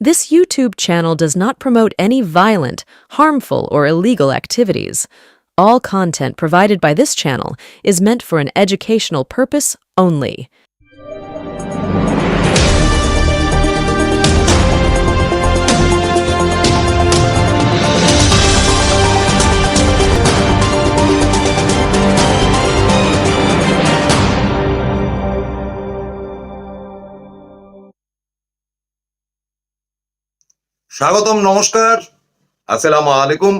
This YouTube channel does not promote any violent, harmful, or illegal activities. All content provided by this channel is meant for an educational purpose only. স্বাগতম, নমস্কার, আসসালামু আলাইকুম।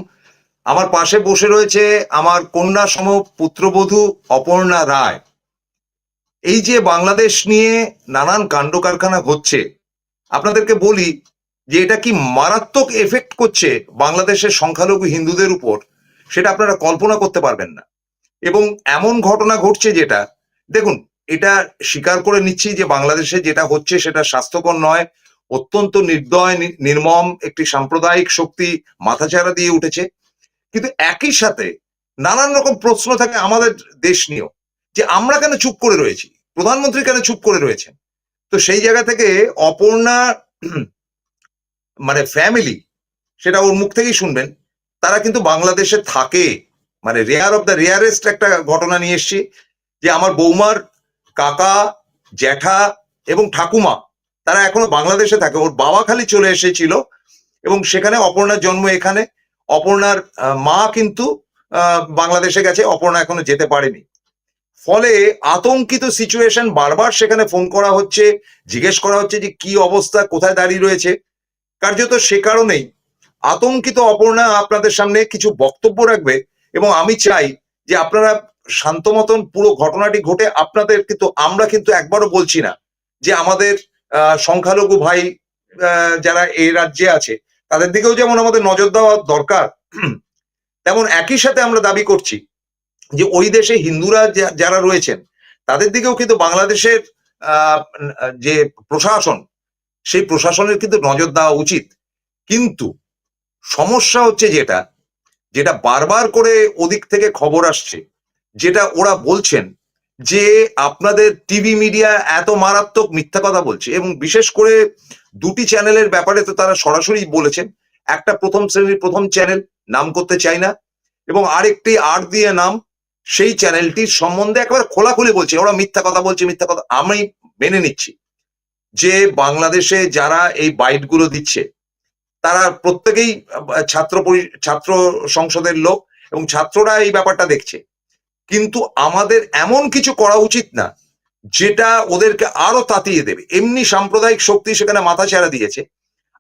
আমার পাশে বসে রয়েছে আমার কন্যা সম পুত্রবধূ অপর্ণা রায়। এই যে বাংলাদেশ নিয়ে নানান কাণ্ড কারখানা হচ্ছে, আপনাদেরকে বলি যে এটা কি মারাত্মক এফেক্ট করছে বাংলাদেশের সংখ্যালঘু হিন্দুদের উপর, সেটা আপনারা কল্পনা করতে পারবেন না। এবং এমন ঘটনা ঘটছে যেটা, দেখুন, এটা স্বীকার করে নিচ্ছি যে বাংলাদেশে যেটা হচ্ছে সেটা স্বাস্থ্যকর নয়, অত্যন্ত নির্দয় নির্মম একটি সাম্প্রদায়িক শক্তি মাথাচাড়া দিয়ে উঠেছে। কিন্তু একই সাথে নানান রকম প্রশ্ন থাকে আমাদের দেশ নিয়েও, যে আমরা কেন চুপ করে রয়েছি, প্রধানমন্ত্রী কেন চুপ করে রয়েছেন। তো সেই জায়গা থেকে অপর্ণা মানে ফ্যামিলি, সেটা ওর মুখ থেকেই শুনবেন, তারা কিন্তু বাংলাদেশে থাকে। মানে রেয়ার অফ দ্য রেয়ারেস্ট একটা ঘটনা নিয়ে এসছি, যে আমার বৌমার কাকা, জ্যাঠা এবং ঠাকুমা তারা এখনো বাংলাদেশে থাকে। ওর বাবা খালি চলে এসেছিল এবং সেখানে অপর্ণার জন্ম এখানে। অপর্ণার মা কিন্তু বাংলাদেশে গেছে, অপর্ণা এখনো যেতে পারেনি। ফলে আতঙ্কিত সিচুয়েশন, বারবার সেখানে ফোন করা হচ্ছে, জিজ্ঞেস করা হচ্ছে যে কি অবস্থা, কোথায় দাঁড়িয়ে রয়েছে। কার্যত সে কারণেই আতঙ্কিত অপর্ণা আপনাদের সামনে কিছু বক্তব্য রাখবে এবং আমি চাই যে আপনারা শান্ত মতন পুরো ঘটনাটি ঘটে আপনাদের, কিন্তু আমরা কিন্তু একবারও বলছি না যে আমাদের সংখ্যালঘু ভাই যারা এই রাজ্যে আছে তাদের দিকেও যেমন আমাদের নজর দেওয়া দরকার, তেমন একই সাথে আমরা দাবি করছি যে ওই দেশে হিন্দুরা যারা রয়েছেন তাদের দিকেও কিন্তু বাংলাদেশের যে প্রশাসন, সেই প্রশাসনের কিন্তু নজর দেওয়া উচিত। কিন্তু সমস্যা হচ্ছে যেটা যেটা বারবার করে ওদিক থেকে খবর আসছে, যেটা ওরা বলছেন যে আপনাদের টিভি মিডিয়া এত মারাত্মক মিথ্যা কথা বলছে। এবং বিশেষ করে দুটি চ্যানেলের ব্যাপারে তো তারা সরাসরি বলেছেন। একটা প্রথম শ্রেণীর প্রথম চ্যানেল, নাম করতে চাই না, এবং আরেকটি আর দিয়ে নাম, সেই চ্যানেলটির সম্বন্ধে একেবারে খোলাখুলি বলছে ওরা মিথ্যা কথা বলছে, মিথ্যা কথা। আমি মেনে নিচ্ছি যে বাংলাদেশে যারা এই বাইটগুলো দিচ্ছে তারা প্রত্যেকেই ছাত্র সংসদের লোক এবং ছাত্ররা এই ব্যাপারটা দেখছে। কিন্তু আমাদের এমন কিছু করা উচিত না যেটা ওদেরকে আরো তাতিয়ে দেবে। এমনি সাম্প্রদায়িক শক্তি সেখানে মাথাচাড়া দিয়েছে।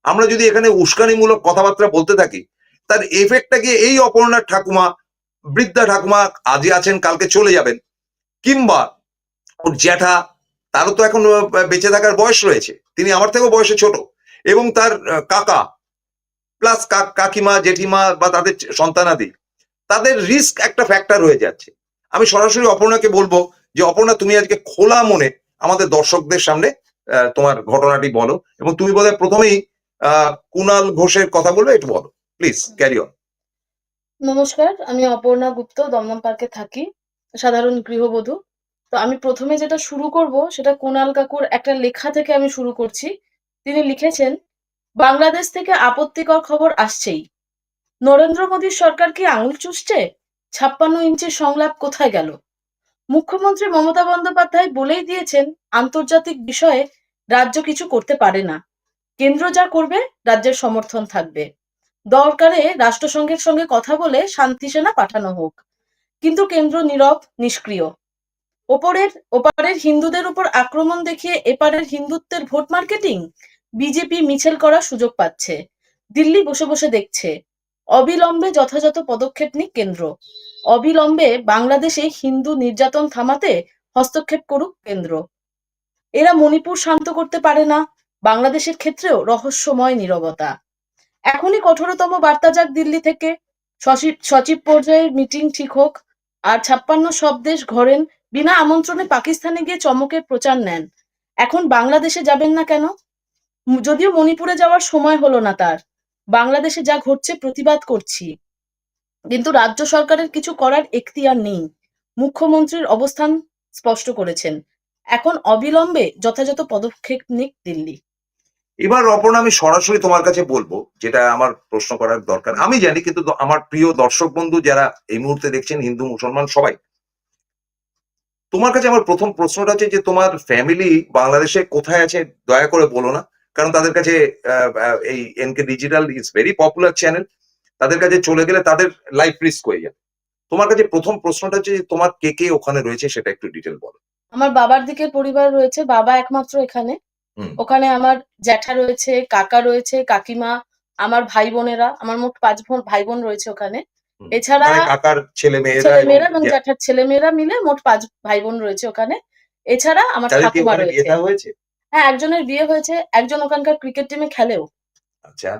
আমরা যদি এখানে উস্কানিমূলক কথাবার্তা বলতে থাকি, তার এফেক্টটা গিয়ে এই অপর্ণার ঠাকুমা, বৃদ্ধা ঠাকুমা, আজই আছেন কালকে চলে যাবেন, কিংবা ওর জ্যাঠা, তারও তো এখন বেঁচে থাকার বয়স রয়েছে, তিনি আমার থেকেও বয়সে ছোট, এবং তার কাকা প্লাস কাকিমা, জেঠিমা বা তাদের সন্তানাদি, তাদের রিস্ক একটা ফ্যাক্টর হয়ে যাচ্ছে। আমি সরাসরি অপর্ণাকে বলবো যে অপর্ণা, তুমি আজকে খোলা মনে আমাদের দর্শকদের সামনে তোমার ঘটনাটি বলো, এবং তুমি বোধহয় প্রথমেই কুণাল ঘোষের কথা বলবে, একটু বলো প্লিজ, ক্যারি অন। নমস্কার, আমি অপর্ণা গুপ্ত, দমদম পার্কে থাকি, সাধারণ গৃহবধূ। তো আমি প্রথমে যেটা শুরু করব সেটা কুণাল কাকুর একটা লেখা থেকে আমি শুরু করছি। তিনি লিখেছেন, বাংলাদেশ থেকে আপত্তিকর খবর আসছেই। নরেন্দ্র মোদীর সরকার কি আঙুল চুষছে? 56 ইঞ্চির সংলাপ কোথায় গেল? মুখ্যমন্ত্রী মমতা বন্দ্যোপাধ্যায় বলেই দিয়েছেন, আন্তর্জাতিক বিষয়ে রাজ্য কিছু করতে পারে না, কেন্দ্র যা করবে রাজ্যের সমর্থন থাকবে। দরকারে রাষ্ট্রসংঘের সঙ্গে কথা বলে শান্তি সেনা পাঠানো হোক। কিন্তু কেন্দ্র নীরব, নিষ্ক্রিয়। ওপারের হিন্দুদের উপর আক্রমণ দেখিয়ে এপারের হিন্দুত্বের ভোট মার্কেটিং। বিজেপি মিছিল করার সুযোগ পাচ্ছে, দিল্লি বসে বসে দেখছে। অবিলম্বে যথাযথ পদক্ষেপ নিক কেন্দ্র। অবিলম্বে বাংলাদেশে হিন্দু নির্যাতন থামাতে হস্তক্ষেপ করুক কেন্দ্র। এরা মণিপুর শান্ত করতে পারে না, বাংলাদেশের ক্ষেত্রেও রহস্যময় নীরবতা। এখনই কঠোরতম বার্তা যাক দিল্লি থেকে, সচিব পর্যায়ের মিটিং ঠিক হোক। আর 56 সব দেশ ঘরেন, বিনা আমন্ত্রণে পাকিস্তানে গিয়ে চমকের প্রচার নেন। এখন বাংলাদেশে যাবেন না কেন? যদিও মণিপুরে যাওয়ার সময় হলো না তার। বাংলাদেশে যা ঘটছে প্রতিবাদ করছি, কিন্তু রাজ্য সরকারের কিছু করার এখতিয়ার নেই। মুখ্যমন্ত্রীর অবস্থান স্পষ্ট করেছেন, এখন অবিলম্বে যথাযথ পদক্ষেপ নিক দিল্লি। এবার অপর্ণা আমি সরাসরি তোমার কাছে বলবো, যেটা আমার প্রশ্ন করার দরকার আমি জানি, কিন্তু আমার প্রিয় দর্শক বন্ধু যারা এই মুহূর্তে দেখছেন, হিন্দু মুসলমান সবাই, তোমার কাছে আমার প্রথম প্রশ্নটা হচ্ছে যে তোমার ফ্যামিলি বাংলাদেশে কোথায় আছে দয়া করে বলো না, কারণ তাদের কাছে এই NK digital is very popular channel, তাদের কাছে চলে গেলে তাদের লাইফ রিস্ক হয়ে যাবে। তোমার কাছে প্রথম প্রশ্নটা হচ্ছে যে তোমার কে কে ওখানে রয়েছে, সেটা একটু ডিটেল বলো। আমার বাবার দিকের পরিবার রয়েছে, বাবা একমাত্র এখানে। হুম। ওখানে আমার জ্যাঠা রয়েছে, কাকা রয়েছে, কাকিমা, আমার ভাই বোনেরা, আমার মোট 5 ভাই বোন রয়েছে ওখানে। হুম। এছাড়া মানে কাকার ছেলে মেয়েরা ছেলেমেয়েরা এবং জ্যাঠার ছেলেমেয়েরা মিলে মোট 5 ভাই বোন রয়েছে ওখানে। এছাড়া আমার তাদের কি ঠাকুমা ওখানে বিয়ে রয়েছে। থা হয়েছে? হ্যাঁ, একজনের বিয়ে হয়েছে, একজন ওখানকার ক্রিকেট টিমে খেলেও। আচ্ছা,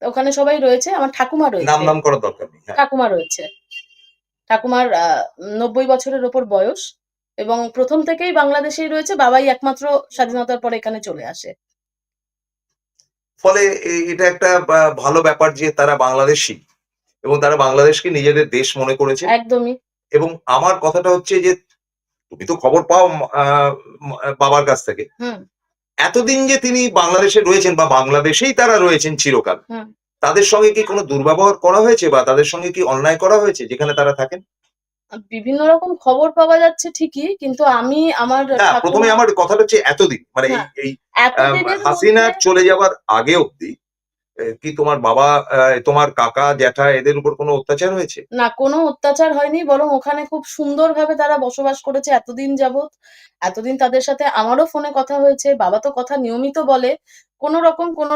ওখানে সবাই রয়েছে, আমার ঠাকুমা নাম রয়েছে। নাম করার দরকার নেই। হ্যাঁ। ঠাকুমা রয়েছে। ঠাকুমার ৯০ বছরের ওপর বয়স এবং ১ম থেকেই বাংলাদেশেই রয়েছে। বাবাই একমাত্র স্বাধীনতার পরে এখানে চলে আসে। ফলে এটা একটা ভালো ব্যাপার যে তারা বাংলাদেশী এবং তারা বাংলাদেশকে নিজেদের দেশ মনে করেছে। একদমই। এবং আমার কথাটা হচ্ছে যে তুমি তো খবর পাও বাবার কাছ থেকে। হুম, এতদিন যে তিনি বাংলাদেশে রয়েছেন বা বাংলাদেশেই তারা রয়েছেন চিরকাল, হুম। তাদের সঙ্গে কি কোনো দুর্ব্যবহার করা হয়েছে বা তাদের সঙ্গে কি অন্যায় করা হয়েছে যেখানে তারা থাকেন? বিভিন্ন রকম খবর পাওয়া যাচ্ছে ঠিকই, কিন্তু আমি আমার না, প্রথমে আমার কথাটা হচ্ছে এতদিন মানে হ্যাঁ, এই এতদিনের হাসিনার মধ্যে চলে যাবার আগে অবধি কি তোমার বাবা, তোমার কাকা, জ্যাঠা এদের উপর কোনো অত্যাচার হয়েছে? না, কোনো অত্যাচার হয়নি, বরং ওখানে খুব সুন্দরভাবে তারা বসবাস করেছে এতদিন যাবৎ। এতদিন তাদের সাথে আমারও ফোনে কথা হয়েছে। বাবা তো কথা নিয়মিত বলে। কোনো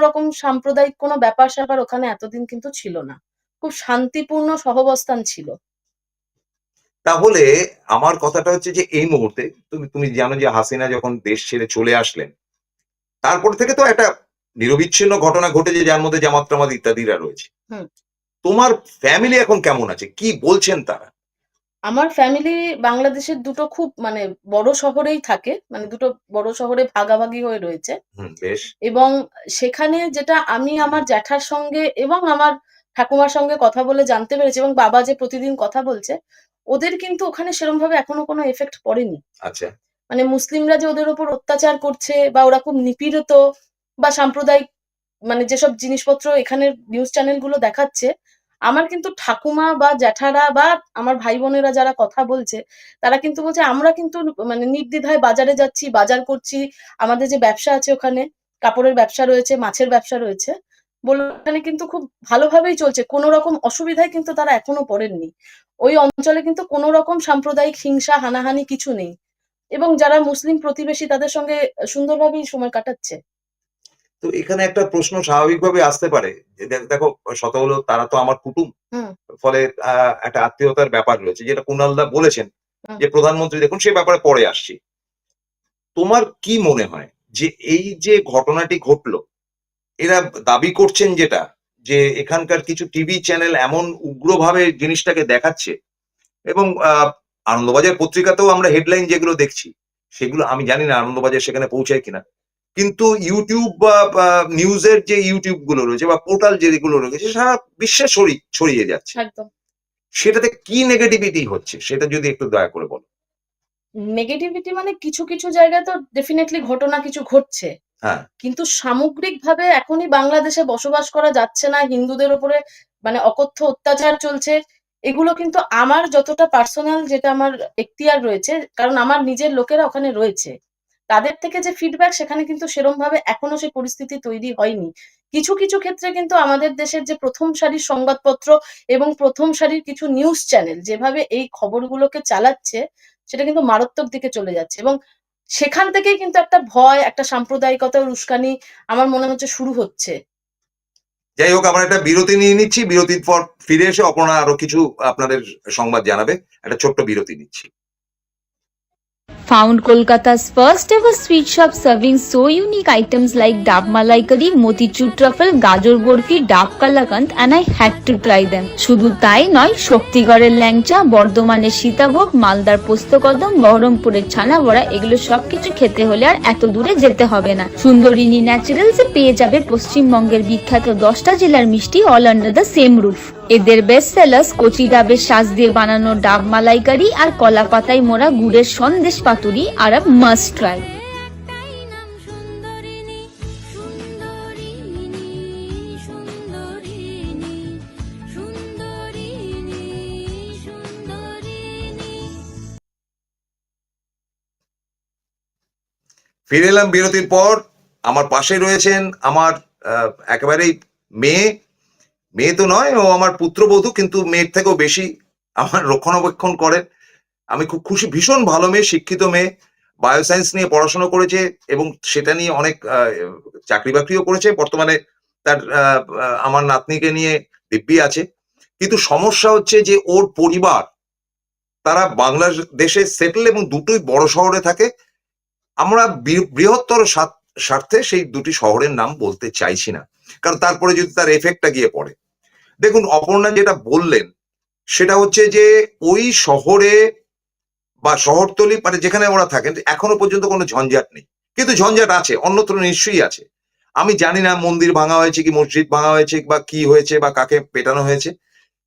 রকম সাম্প্রদায়িক কোনো ব্যাপার-স্যাপার ওখানে এতদিন কিন্তু ছিল না। খুব শান্তিপূর্ণ সহাবস্থান ছিল। তাহলে আমার কথাটা হচ্ছে যে এই মুহূর্তে তুমি তুমি জানো যে হাসিনা যখন দেশ ছেড়ে চলে আসলেন, তারপর থেকে তো একটা নিরবিচ্ছিন্ন ঘটনা ঘটেছে যার মধ্যে জামাত-টামাত ইত্যাদিরা রয়েছে। হুম। তোমার ফ্যামিলি এখন কেমন আছে? কি বলছেন তারা? আমার ফ্যামিলি বাংলাদেশের দুটো খুব মানে বড় শহরেই থাকে। মানে দুটো বড় শহরে ভাগাভাগি হয়ে রয়েছে। হুম, বেশ। এবং সেখানে যেটা আমি আমার জ্যাঠার সঙ্গে এবং আমার ঠাকুমার সঙ্গে কথা বলে জানতে পেরেছি এবং বাবা যে প্রতিদিন কথা বলছে, ওদের কিন্তু ওখানে সেরমভাবে এখনো কোনো এফেক্ট পড়েনি। আচ্ছা। মানে মুসলিমরা যে ওদের উপর অত্যাচার করছে বা ওরা খুব নিপীড়িত বা সাম্প্রদায়িক মানে যেসব জিনিসপত্র এখানের নিউজ চ্যানেলগুলো দেখাচ্ছে, আমার কিন্তু ঠাকুমা বা জ্যাঠারা বা আমার ভাই বোনেরা যারা কথা বলছে, তারা কিন্তু বলছে আমরা কিন্তু মানে নির্দ্বিধায় বাজারে যাচ্ছি, বাজার করছি। আমাদের যে ব্যবসা আছে ওখানে, কাপড়ের ব্যবসা রয়েছে, মাছের ব্যবসা রয়েছে। ওখানে কিন্তু খুব ভালোভাবেই চলছে। কোন রকম অসুবিধায় কিন্তু তারা এখনো পড়েননি। ওই অঞ্চলে কিন্তু কোন রকম সাম্প্রদায়িক হিংসা, হানাহানি কিছু নেই। এবং যারা মুসলিম প্রতিবেশী তাদের সঙ্গে সুন্দরভাবেই সময় কাটাচ্ছে। তো এখানে একটা প্রশ্ন স্বাভাবিকভাবে আসতে পারে যে দেখো, শত হলেও তারা তো আমার কুটুম। হুম, ফলে একটা আত্মীয়তার ব্যাপার রয়েছে, যেটা কুণালদা বলেছেন হুম। যে প্রধানমন্ত্রী দেখুন, সে ব্যাপারে পরে আসছি। তোমার কি মনে হয় যে এই যে ঘটনাটি ঘটলো, এরা দাবি করছেন যেটা, যে এখানকার কিছু টিভি চ্যানেল এমন উগ্রভাবে জিনিসটাকে দেখাচ্ছে এবং আনন্দবাজার পত্রিকাতেও আমরা হেডলাইন যেগুলো দেখছি, সেগুলো আমি জানি না আনন্দবাজার সেখানে পৌঁছায় কিনা। কিন্তু ইউটিউব বা নিউজের যে ইউটিউব গুলো রয়েছে বা পোর্টাল যেগুলো রয়েছে, সারা বিশ্বে ছড়িয়ে যাচ্ছে। একদম। সেটাতে কি নেগেটিভিটি হচ্ছে সেটা যদি একটু দয়া করে বলো। নেগেটিভিটি মানে কিছু জায়গায় তো ডেফিনিটলি ঘটনা কিছু ঘটছে। হ্যাঁ। কিন্তু সামগ্রিকভাবে এখনই বাংলাদেশে বসবাস করা যাচ্ছে না। হিন্দুদের উপরে মানে অকথ্য অত্যাচার চলছে। এগুলো কিন্তু আমার যতটা পার্সোনাল যেটা আমার এখতিয়ার রয়েছে, কারণ আমার নিজের লোকেরা ওখানে রয়েছে। তাদের থেকে যে ফিডব্যাক সেখানে কিন্তু সেরমভাবে এখনো সেই পরিস্থিতি তৈরি হয়নি। কিছু ক্ষেত্রে কিন্তু আমাদের দেশের যে ১ম সারির সংবাদপত্র এবং ১ম সারির কিছু নিউজ চ্যানেল যেভাবে এই খবরগুলোকে চালাচ্ছে, সেটা কিন্তু মারাত্মক দিকে চলে যাচ্ছে এবং সেখান থেকেই কিন্তু একটা ভয়, একটা সাম্প্রদায়িকতা ও উস্কানি আমার মনে হচ্ছে শুরু হচ্ছে। যাই হোক, আমরা একটা বিরতি নিয়ে নিচ্ছি। বিরতির পর ফিরে এসে অপর্ণা আরো কিছু আপনাদের সংবাদ জানাবে। একটা ছোট্ট বিরতি নিচ্ছি। Found Kolkata's first ever sweet shop serving so unique items like Dab Malai Curry, Motichur Truffle, Gajor Borfi, Dab Kalakand, and I had to try them. শুধু তাই নয়, শক্তিগড়ের ল্যাংচা, বর্ধমানের সীতাভোগ, মালদার পোস্তকদম, বহরমপুরের ছানা বড়া, এগুলো সবকিছু খেতে হলে আর এত দূরে যেতে হবে না। সুন্দরিনী ন্যাচারালসে পেয়ে যাবে পশ্চিমবঙ্গের বিখ্যাত 10টা জেলার মিষ্টি all under the same roof. এদের বেস্ট সেলার্স কচি ডাবের শাঁস দিয়ে বানানো ডাব মালাইকারি আর কলা পাতায় মোড়া গুড়ের সন্দেশ পাতুরি আর মাস্ট ট্রাই। ফিরে এলাম বিরতির পর। আমার পাশে রয়েছেন আমার একেবারেই মেয়ে তো নয়, ও আমার পুত্রবধূ, কিন্তু মেয়ের থেকেও বেশি আমার রক্ষণাবেক্ষণ করেন। আমি খুব খুশি, ভীষণ ভালো মেয়ে, শিক্ষিত মেয়ে, বায়োসায়েন্স নিয়ে পড়াশোনা করেছে এবং সেটা নিয়ে অনেক চাকরি বাকরিও করেছে। বর্তমানে তার আমার নাতনিকে নিয়ে দিব্যি আছে। কিন্তু সমস্যা হচ্ছে যে ওর পরিবার, তারা বাংলাদেশে সেটেল এবং দুটোই বড় শহরে থাকে। আমরা বৃহত্তর স্বার্থে সেই দুটি শহরের নাম বলতে চাইছি না, কারণ তারপরে যদি তার এফেক্টটা গিয়ে পড়ে। দেখুন, অপর্ণা যেটা বললেন সেটা হচ্ছে যে ওই শহরে বা শহরতলি, মানে যেখানে ওরা থাকেন, এখনো পর্যন্ত কোনো ঝঞ্ঝাট নেই। কিন্তু ঝঞ্ঝাট আছে, অন্যত্র নিশ্চয়ই আছে। আমি জানি না মন্দির ভাঙা হয়েছে কি মসজিদ ভাঙা হয়েছে বা কি হয়েছে বা কাকে পেটানো হয়েছে,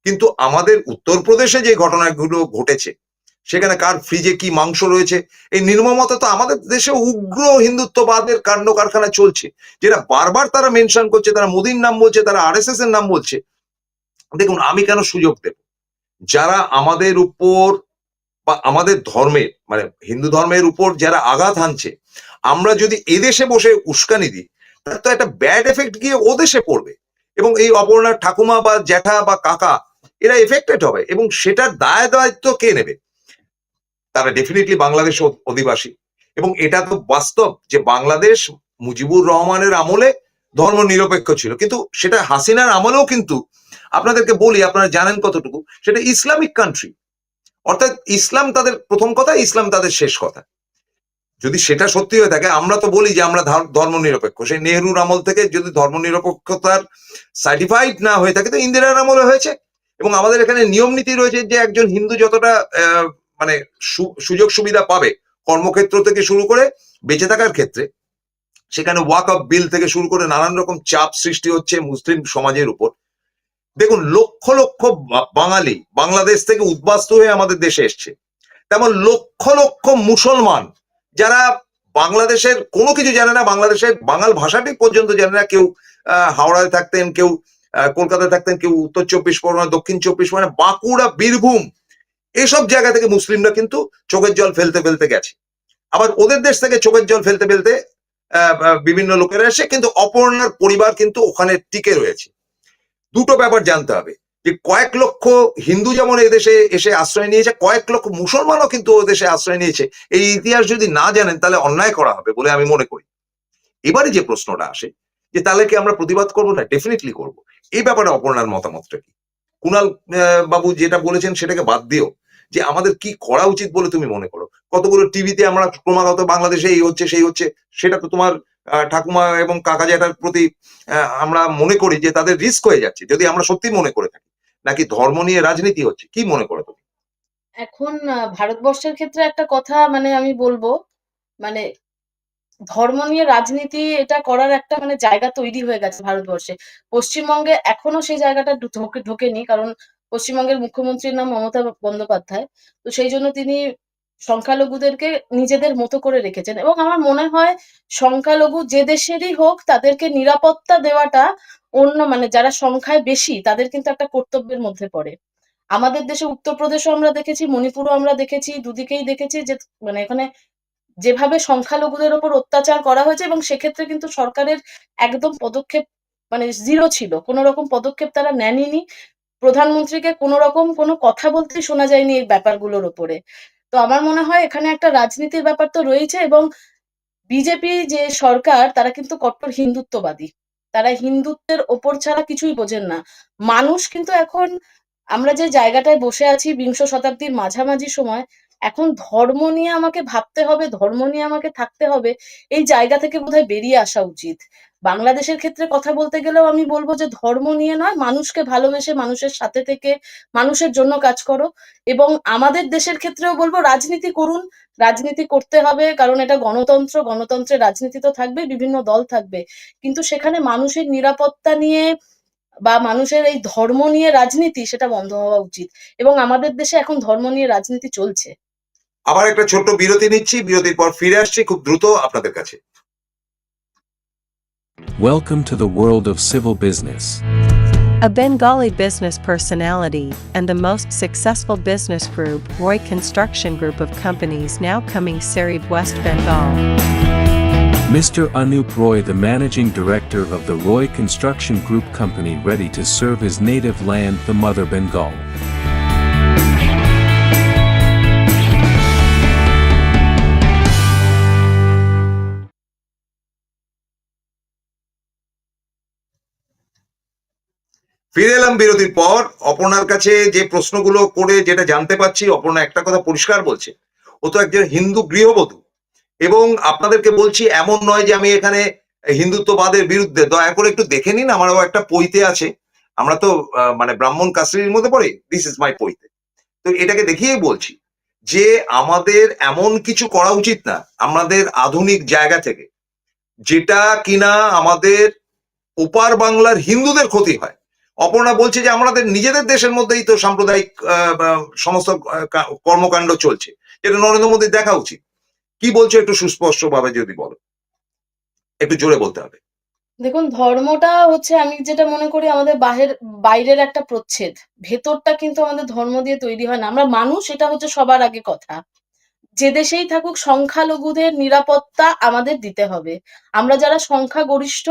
কিন্তু আমাদের উত্তরপ্রদেশে যে ঘটনাগুলো ঘটেছে, সেখানে কার ফ্রিজে কি মাংস রয়েছে, এই নির্মমতা তো আমাদের দেশে উগ্র হিন্দুত্ববাদের কাণ্ড কারখানা চলছে, যেটা বারবার তারা মেনশন করছে, তারা মোদির নাম বলছে, তারা আরএসএস এর নাম বলছে। দেখুন, আমি কেন সুযোগ দেব? যারা আমাদের উপর বা আমাদের ধর্মের, মানে হিন্দু ধর্মের উপর যারা আঘাত হানছে, আমরা যদি এদেশে বসে উস্কানি দিই, তাহলে তো একটা ব্যাড এফেক্ট গিয়ে ও দেশে পড়বে এবং এই অপর্ণার ঠাকুমা বা জ্যাঠা বা কাকা এরা এফেক্টেড হবে, এবং সেটার দায়িত্ব কে নেবে? তারা ডেফিনেটলি বাংলাদেশ অধিবাসী। এবং এটা তো বাস্তব যে বাংলাদেশ মুজিবুর রহমানের আমলে ধর্ম নিরপেক্ষ ছিল, কিন্তু সেটা হাসিনার আমলেও কিন্তু, আপনাদেরকে বলি, আপনারা জানেন কতটুকু, সেটা ইসলামিক কান্ট্রি। অর্থাৎ ইসলাম তাদের প্রথম কথা, ইসলাম তাদের শেষ কথা। যদি সেটা সত্যি হয়ে থাকে, আমরা তো বলি যে আমরা ধর্ম নিরপেক্ষ, সেই নেহরুর আমল থেকে যদি ধর্ম নিরপেক্ষতার সার্টিফাইড না হয়ে থাকে, তো ইন্দিরার আমলে হয়েছে। এবং আমাদের এখানে নিয়ম নীতি রয়েছে যে একজন হিন্দু যতটা মানে সুযোগ সুবিধা পাবে কর্মক্ষেত্র থেকে শুরু করে বেঁচে থাকার ক্ষেত্রে, সেখানে ওয়াকফ বিল থেকে শুরু করে নানান রকম চাপ সৃষ্টি হচ্ছে মুসলিম সমাজের উপর। দেখুন, লক্ষ লক্ষ বাঙালি বাংলাদেশ থেকে উদ্বাস্তু হয়ে আমাদের দেশে এসছে, তেমন লক্ষ লক্ষ মুসলমান যারা বাংলাদেশের কোনো কিছু জানে না, বাংলাদেশের বাঙাল ভাষাটি পর্যন্ত জানে না। কেউ হাওড়ায় থাকতেন, কেউ কলকাতায় থাকতেন, কেউ উত্তর 24 পরগনা, দক্ষিণ 24 পরগনা, বাঁকুড়া, বীরভূম, এইসব জায়গা থেকে মুসলিমরা কিন্তু চোখের জল ফেলতে ফেলতে গেছে। আবার ওদের দেশ থেকে চোখের জল ফেলতে ফেলতে বিভিন্ন লোকেরা এসে, কিন্তু অপর্ণার পরিবার কিন্তু ওখানে টিকে রয়েছে। দুটো ব্যাপার জানতে হবে, যে কয়েক লক্ষ হিন্দু যেমন এদেশে এসে আশ্রয় নিয়েছে, কয়েক লক্ষ মুসলমানও কিন্তু ও দেশে আশ্রয় নিয়েছে। এই ইতিহাস যদি না জানেন, তাহলে অন্যায় করা হবে বলে আমি মনে করি। এবারে যে প্রশ্নটা আসে, যে তাহলে কি আমরা প্রতিবাদ করবো? না, ডেফিনেটলি করবো। এই ব্যাপারে অপর্ণার মতামতটা কি? কুণাল বাবু যেটা বলেছেন সেটাকে বাদ দিও, যে আমাদের কি করা উচিত বলে তুমি মনে করো? কতগুলো টিভিতে আমরা ক্রমাগত বাংলাদেশে এই হচ্ছে সেই হচ্ছে, সেটা তো তোমার ঠাকুমা এবং কাকা জ্যাঠার প্রতি আমরা মনে করি যে তাদের রিস্ক হয়ে যাচ্ছে, যদি আমরা সত্যি মনে করে থাকি, নাকি ধর্ম নিয়ে রাজনীতি হচ্ছে? কি মনে করো তুমি? এখন ভারতবর্ষের ক্ষেত্রে একটা কথা মানে আমি বলবো, মানে ধর্ম নিয়ে রাজনীতি এটা করার একটা মানে জায়গা তৈরি হয়ে গেছে ভারতবর্ষে। পশ্চিমবঙ্গে এখনো সেই জায়গাটা ঢোকেনি, কারণ পশ্চিমবঙ্গের মুখ্যমন্ত্রীর নাম মমতা বন্দ্যোপাধ্যায়। তো সেই জন্য তিনি সংখ্যালঘুদেরকে নিজেদের মতো করে রেখেছেন, এবং আমার মনে হয় সংখ্যালঘু যে দেশেরই হোক, তাদেরকে নিরাপত্তা দেওয়াটা অন্য মানে যারা সংখ্যায় বেশি তাদের কিন্তু একটা কর্তব্যের মধ্যে পড়ে। আমাদের দেশে উত্তরপ্রদেশও আমরা দেখেছি, মণিপুরও আমরা দেখেছি, দুদিকেই দেখেছি যে মানে এখানে যেভাবে সংখ্যালঘুদের ওপর অত্যাচার করা হয়েছে, এবং সেক্ষেত্রে কিন্তু সরকারের একদম পদক্ষেপ মানে জিরো ছিল, কোনো রকম পদক্ষেপ তারা নেনইনি। প্রধানমন্ত্রীকে কোনো রকম কোনো কথা বলতেই শোনা যায়নি এই ব্যাপারগুলোর ওপরে। তো আমার মনে হয় এখানে একটা রাজনীতির ব্যাপার তো রয়েছে, এবং বিজেপি যে সরকার তারা কিন্তু কট্টর হিন্দুত্ববাদী। তারা হিন্দুত্বের ওপর ছাড়া কিছুই বোঝেন না। মানুষ কিন্তু এখন আমরা যে জায়গাটায় বসে আছি বিংশ শতাব্দীর মাঝামাঝি সময়, এখন ধর্ম নিয়ে আমাকে ভাবতে হবে, ধর্ম নিয়ে আমাকে থাকতে হবে, এই জায়গা থেকে বোধহয় বেরিয়ে আসা উচিত। বাংলাদেশের ক্ষেত্রে কথা বলতে গেলেও আমি বলবো যে ধর্ম নিয়ে নয়, মানুষকে ভালোবেসে মানুষের সাথে থেকে মানুষের জন্য কাজ করো। এবং আমাদের দেশের ক্ষেত্রেও বলবো রাজনীতি করুন, রাজনীতি করতে হবে, কারণ এটা গণতন্ত্র, গণতন্ত্রের রাজনীতি তো থাকবে, বিভিন্ন দল থাকবে, কিন্তু সেখানে মানুষের নিরাপত্তা নিয়ে বা মানুষের এই ধর্ম নিয়ে রাজনীতি সেটা বন্ধ হওয়া উচিত। এবং আমাদের দেশে এখন ধর্ম নিয়ে রাজনীতি চলছে। আবার একটা ছোট্ট বিরতি নিচ্ছি, বিরতির পর ফিরে আসছি খুব দ্রুত আপনাদের কাছে। Welcome to the world of civil business. A Bengali business personality and the most successful business group, Roy Construction Group of companies now coming Sarib, West Bengal. Mr. Anup Roy, the managing director of the Roy Construction Group company, ready to serve his native land, the Mother Bengal. ফিরে এলাম বিরতির পর। অপর্ণার কাছে যে প্রশ্নগুলো করে যেটা জানতে পারছি, অপর্ণা একটা কথা পরিষ্কার বলছে, ও তো একজন হিন্দু গৃহবধূ। এবং আপনাদেরকে বলছি, এমন নয় যে আমি এখানে হিন্দুত্ববাদের বিরুদ্ধে। দয়া করে একটু দেখে নিন, আমারও একটা পৈতে আছে। আমরা তো মানে ব্রাহ্মণ কাস্ট্রির মধ্যে পড়ে, দিস ইজ মাই পৈতে। তো এটাকে দেখিয়েই বলছি যে আমাদের এমন কিছু করা উচিত না আমাদের আধুনিক জায়গা থেকে, যেটা কিনা আমাদের ওপার বাংলার হিন্দুদের ক্ষতি হয়। অপর্ণা বলছে যে আমাদের নিজেদের দেশের মধ্যেই তো সাম্প্রদায়িক সমস্ত কর্মকাণ্ড চলছে, যেটা নরেন্দ্র মোদীর দেখা উচিত। কি বলছো একটু সুস্পষ্ট ভাবে যদি বলো, একটু জোরে বলতে হবে। দেখুন, ধর্মটা হচ্ছে, আমি যেটা মনে করি, আমাদের বাইরের একটা প্রচ্ছেদ। ভেতরটা কিন্তু আমাদের ধর্ম দিয়ে তৈরি হয় না। আমরা মানুষ, এটা হচ্ছে সবার আগে কথা। যে দেশেই থাকুক সংখ্যালঘুদের নিরাপত্তা আমাদের দিতে হবে। আমরা যারা সংখ্যাগরিষ্ঠ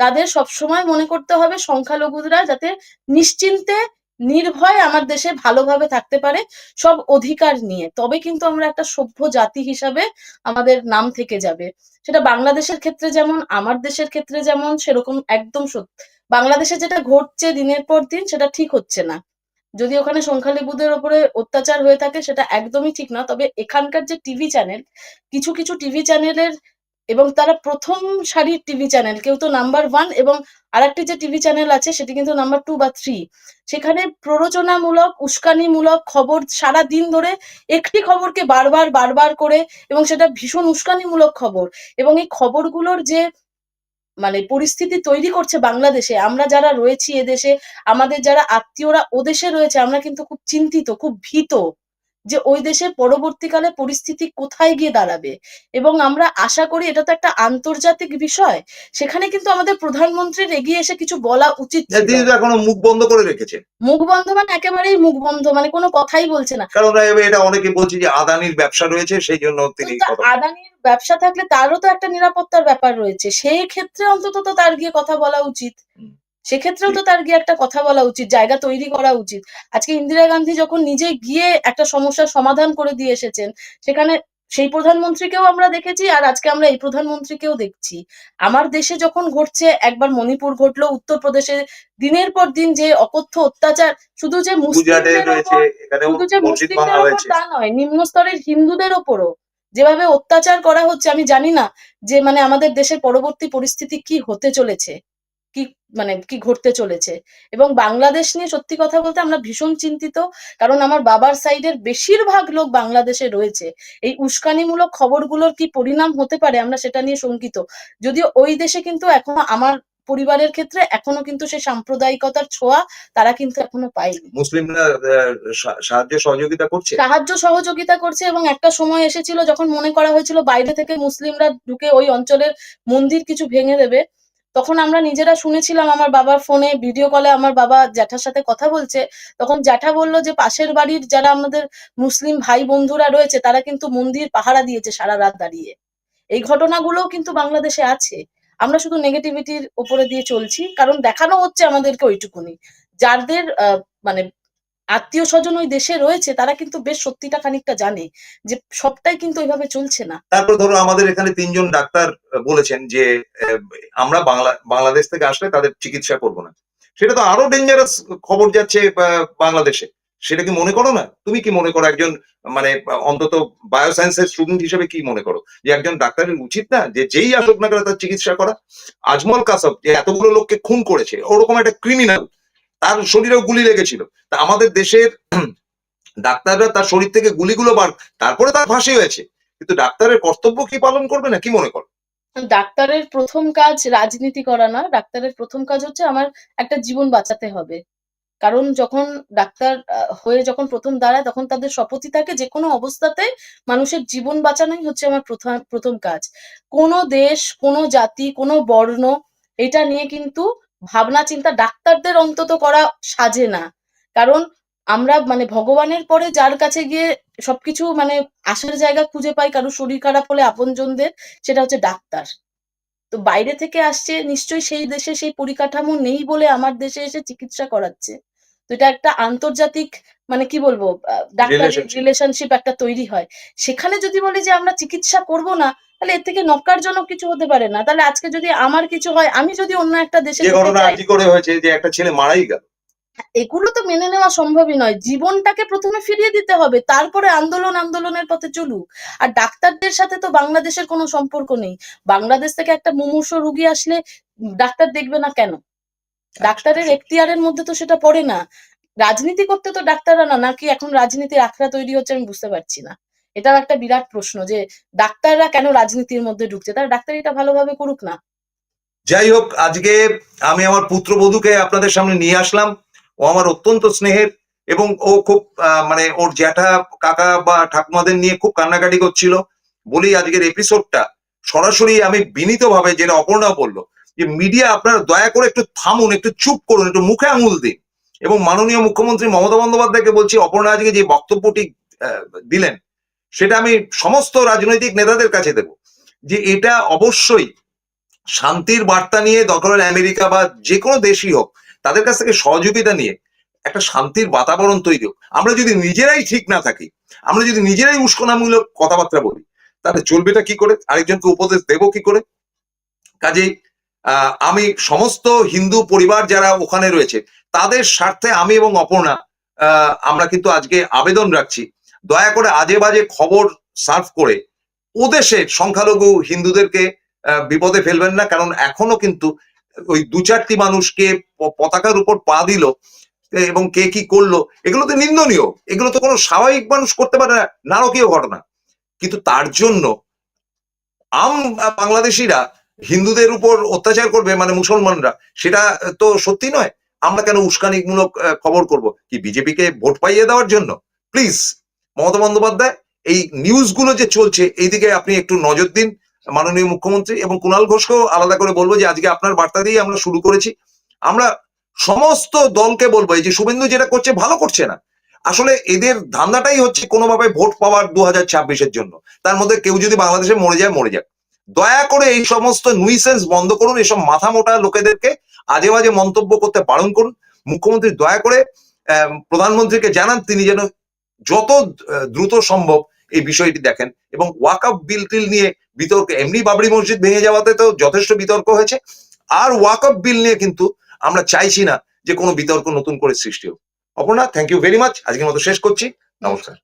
তাদের সবসময় মনে করতে হবে সংখ্যালঘুরা যাতে নিশ্চিন্তে নির্ভয়ে আমার দেশে ভালোভাবে থাকতে পারে, সব অধিকার নিয়ে। তবে কিন্তু আমরা একটা সভ্য জাতি হিসাবে আমাদের নাম থেকে যাবে। সেটা বাংলাদেশের ক্ষেত্রে যেমন, আমার দেশের ক্ষেত্রে যেমন, সেরকম একদম সত্যি। বাংলাদেশে যেটা ঘটছে দিনের পর দিন, সেটা ঠিক হচ্ছে না। যদি ওখানে সংখ্যালঘুদের উপরে অত্যাচার হয়ে থাকে সেটা একদমই ঠিক না। তবে এখানকার যে টিভি চ্যানেল, কিছু কিছু টিভি চ্যানেলের, এবং তারা প্রথম সারির টিভি চ্যানেল, কেউ তো নাম্বার 1, এবং আরেকটি যে টিভি চ্যানেল আছে সেটি কিন্তু নাম্বার 2 বা 3। সেখানে প্ররোচনামূলক, উস্কানিমূলক খবর সারা দিন ধরে, একটি খবরকে বারবার বারবার করে, এবং সেটা ভীষণ উস্কানিমূলক খবর। এবং এই খবরগুলোর যে মানে পরিস্থিতি তৈরি করছে বাংলাদেশে, আমরা যারা রয়েছি এদেশে, আমাদের যারা আত্মীয়রা ওদেশে রয়েছে, আমরা কিন্তু খুব চিন্তিত, খুব ভীত যে ওই দেশে পরবর্তীকালে পরিস্থিতি কোথায় গিয়ে দাঁড়াবে। এবং আমরা আশা করি, এটা তো একটা আন্তর্জাতিক বিষয়, সেখানে কিন্তু আমাদের প্রধানমন্ত্রীর এগিয়ে এসে কিছু বলা উচিত ছিল। তিনি তো এখনো মুখ বন্ধ করে রেখেছেন। মুখ বন্ধ মানে একেবারেই মুখ বন্ধ, মানে কোনো কথাই বলছে না। কারণ এটা অনেকে বলছে যে আদানির ব্যবসা রয়েছে, সেই জন্য তিনি তা কথা। আদানির ব্যবসা থাকলে তারও তো একটা নিরাপত্তার ব্যাপার রয়েছে, সেই ক্ষেত্রে অন্তত তো তার গিয়ে কথা বলা উচিত। সেক্ষেত্রেও তো তার গিয়ে একটা কথা বলা উচিত, জায়গা তৈরি করা উচিত। আজকে ইন্দিরা গান্ধী যখন নিজে গিয়ে একটা সমস্যার সমাধান করে দিয়ে এসেছেন, সেখানে সেই প্রধানমন্ত্রীকেও আমরা দেখেছি, আর আজকে আমরা এই প্রধানমন্ত্রীকেও দেখছি। আমার দেশে যখন ঘটছে, একবার মণিপুর ঘটলো, উত্তরপ্রদেশে দিনের পর দিন যে অকথ্য অত্যাচার, শুধু যে গুজরাটে মুসলিমদের রয়েছে, ওপর, এখানেও শুধু যে মসজিদ মুসলিমদের ভাঙা ওপর হয়েছে। তা নয়, নিম্ন স্তরের হিন্দুদের ওপরও যেভাবে অত্যাচার করা হচ্ছে, আমি জানি না যে মানে আমাদের দেশের পরবর্তী পরিস্থিতি কি হতে চলেছে, কি মানে কি ঘটতে চলেছে। এবং বাংলাদেশ নিয়ে সত্যি কথা বলতে আমরা ভীষণ চিন্তিত। কারণ আমার বাবার সাইডের বেশিরভাগ লোক বাংলাদেশে রয়েছে। এই উস্কানিমূলক খবরগুলোর কি পরিণাম হতে পারে, আমরা সেটা নিয়ে শঙ্কিত। যদিও ওই দেশে কিন্তু এখনো, আমার পরিবারের ক্ষেত্রে এখনো কিন্তু সেই সাম্প্রদায়িকতার ছোঁয়া তারা কিন্তু এখনো পায়নি। মুসলিমরা সাহায্য সহযোগিতা করছে। সাহায্য সহযোগিতা করছে, এবং একটা সময় এসেছিল যখন মনে করা হয়েছিল বাইরে থেকে মুসলিমরা ঢুকে ওই অঞ্চলের মন্দির কিছু ভেঙে দেবে। তখন আমরা নিজেরা শুনেছিলাম, আমার বাবার ফোনে ভিডিও কলে আমার বাবা জ্যাঠার সাথে কথা বলছে। তখন জ্যাঠা বলল যে পাশের বাড়ির যারা আমাদের মুসলিম ভাই বন্ধুরা রয়েছে, তারা কিন্তু মন্দির পাহারা দিয়েছে সারা রাত দাঁড়িয়ে। এই ঘটনাগুলোও কিন্তু বাংলাদেশে আছে। আমরা শুধু নেগেটিভিটির উপরে দিয়ে চলছি, কারণ দেখানো হচ্ছে আমাদেরকে ওইটুকুনি। যাদের মানে আত্মীয়-স্বজন ওই দেশে রয়েছে, তারা কিন্তু বেশ সত্যিটা খানিকটা জানে যে সবটাই কিন্তু ওইভাবে চলছে না। তারপর ধরো আমাদের এখানে 3 জন ডাক্তার বলেছেন যে আমরা বাংলাদেশ থেকে আসলে তাদের চিকিৎসা করব না। সেটা তো আরো ডেঞ্জারাস খবর যাচ্ছে বাংলাদেশে। সেটা কি মনে করো না? তুমি কি মনে করো একজন মানে অন্তত বায়োসায়েন্সের স্টুডেন্ট হিসেবে কি মনে করো? যে একজন ডাক্তারের উচিত না যে যেই আসুক না কেন তার চিকিৎসা করা? আজমল কাসব যে এতগুলো লোককে খুন করেছে, ওরকম একটা ক্রিমিনাল, তার শরীরেও গুলি লেগেছিল। তা আমাদের দেশের ডাক্তাররা তার শরীর থেকে গুলিগুলো বার, তারপরে তার ফাঁসি হয়েছে। কিন্তু ডাক্তারের কর্তব্য কি পালন করবে না? কি মনে করো? ডাক্তারের ১ম কাজ রাজনীতি করা নয়। ডাক্তারের ১ম কাজ হচ্ছে আমার একটা জীবন বাঁচাতে হবে। কারণ যখন ডাক্তার হয়ে যখন ১ম দাঁড়ায়, তখন তাদের শপথই থাকে যেকোনো অবস্থাতে মানুষের জীবন বাঁচানোই হচ্ছে আমার ১ম কাজ। কোনো দেশ, কোনো জাতি, কোনো বর্ণ, এটা নিয়ে কিন্তু ভাবনা চিন্তা ডাক্তারদের অন্তত করা সাজে না। কারণ আমরা মানে ভগবানের পরে যার কাছে গিয়ে সবকিছু মানে আশার জায়গা খুঁজে পাই কারো শরীর খারাপ হলে আপনজনদের, সেটা হচ্ছে ডাক্তার। তো বাইরে থেকে আসছে, নিশ্চয়ই সেই দেশে সেই পরিকাঠামো নেই বলে আমার দেশে এসে চিকিৎসা করাচ্ছে। তো এটা একটা আন্তর্জাতিক, মানে কি বলবো, ডাক্তারি Relationship. রিলেশনশিপ একটা তৈরি হয়। সেখানে যদি বলি যে আমরা চিকিৎসা করব না, তাহলে এর থেকে ন্যক্কারজনক কিছু হতে পারে না। তাহলে আজকে যদি আমার কিছু হয়, আমি যদি অন্য একটা দেশে যে যেতে ঘটনা চাই, আরজি করে হয়েছে যে একটা ছেলে মারাই গেল, এগুলো তো মেনে নেওয়া সম্ভবই নয়। জীবনটাকে প্রথমে ফিরিয়ে দিতে হবে, তারপরে আন্দোলনের পথে চলুক। আর ডাক্তারদের সাথে তো বাংলাদেশের কোনো সম্পর্ক নেই। বাংলাদেশ থেকে একটা মুমূর্ষু রোগী আসলে ডাক্তার দেখবে না কেন? ডাক্তারের এখতিয়ারের মধ্যে তো সেটা পড়ে না। রাজনীতি করতে তো ডাক্তাররা না, নাকি এখন রাজনীতির আখড়া তৈরি হচ্ছে আমি বুঝতে পারছি না। এটাও একটা বিরাট প্রশ্ন যে ডাক্তাররা কেন রাজনীতির মধ্যে ঢুকছে? তারা ডাক্তারিটা ভালোভাবে করুক না। যাই হোক, আজকে আমি আমার পুত্রবধূকে আপনাদের সামনে নিয়ে আসলাম। ও আমার অত্যন্ত স্নেহের, এবং ও খুব মানে ওর জ্যাঠা কাকা বা ঠাকুমাদের নিয়ে খুব কান্নাকাটি করছিল বলেই আজকের এপিসোডটা সরাসরি আমি বিনীতভাবে, যেটা অপর্ণা বললো, যে মিডিয়া আপনারা দয়া করে একটু থামুন, একটু চুপ করুন, একটু মুখে আঙুল দিন। এবং মাননীয় মুখ্যমন্ত্রী মমতা বন্দ্যোপাধ্যায়কে বলছি, অপর্ণা আজকে যে বক্তব্যটি দিলেন সেটা আমি সমস্ত রাজনৈতিক নেতাদের কাছে দেব, যে এটা অবশ্যই শান্তির বার্তা নিয়ে, দরকার হলে আমেরিকা বা যে কোনো দেশই হোক, তাদের কাছ থেকে সহযোগিতা নিয়ে একটা শান্তির বাতাবরণ তৈরি হোক। আমরা যদি নিজেরাই ঠিক না থাকি, আমরা যদি নিজেরাই উস্কানিমূলক কথাবার্তা বলি, তাহলে চলবেটা কি করে? আরেকজনকে উপদেশ দেব কি করে? কাজেই আমি সমস্ত হিন্দু পরিবার যারা ওখানে রয়েছে তাদের স্বার্থে আমি এবং অপর্ণা আমরা কিন্তু আজকে আবেদন রাখছি, দয়া করে আজে বাজে খবর সার্ভ করে ওদেশের সংখ্যালঘু হিন্দুদেরকে বিপদে ফেলবেন না। কারণ এখনো কিন্তু ওই দু চারটি মানুষকে পতাকার উপর পা দিল এবং কে কি করলো, এগুলো তো নিন্দনীয়, এগুলো তো কোনো স্বাভাবিক মানুষ করতে পারে না, নারকীয় ঘটনা। কিন্তু তার জন্য বাংলাদেশিরা হিন্দুদের উপর অত্যাচার করবে, মানে মুসলমানরা, সেটা তো সত্যি নয়। আমরা কেন উস্কানিমূলক খবর করব? কি বিজেপিকে ভোট পাইয়ে দেওয়ার জন্য? প্লিজ মমতা বন্দ্যোপাধ্যায়, এই নিউজগুলো যে চলছে এইদিকে আপনি একটু নজর দিন। মাননীয় মুখ্যমন্ত্রী এবং কুণাল ঘোষকেও আলাদা করে বলবো যে আজকে আপনার বার্তা দিয়ে আমরা শুরু করেছি। আমরা সমস্ত দলকে বলবো, এই যে শুভেন্দু যেটা করছে ভালো করছে না, আসলে এদের ধান্দাটাই হচ্ছে কোনোভাবে ভোট পাওয়ার 2026-এর জন্য। তার মধ্যে কেউ যদি বাংলাদেশে মরে যায় মরে যাক, দয়া করে এই সমস্ত নুইসেন্স বন্ধ করুন। এসব মাথা মোটা লোকেদেরকে আজে বাজে মন্তব্য করতে বারণ করুন। মুখ্যমন্ত্রী দয়া করে প্রধানমন্ত্রীকে জানান তিনি যেন যত দ্রুত সম্ভব এই বিষয়টি দেখেন। এবং ওয়াকফ বিল টিল নিয়ে বিতর্ক, এমনি বাবরি মসজিদ ভেঙে যাওয়াতে তো যথেষ্ট বিতর্ক হয়েছে, আর ওয়াকফ বিল নিয়ে কিন্তু আমরা চাইছি না যে কোনো বিতর্ক নতুন করে সৃষ্টি হোক। Aparna, thank you very much. আজকের মতো শেষ করছি। নমস্কার।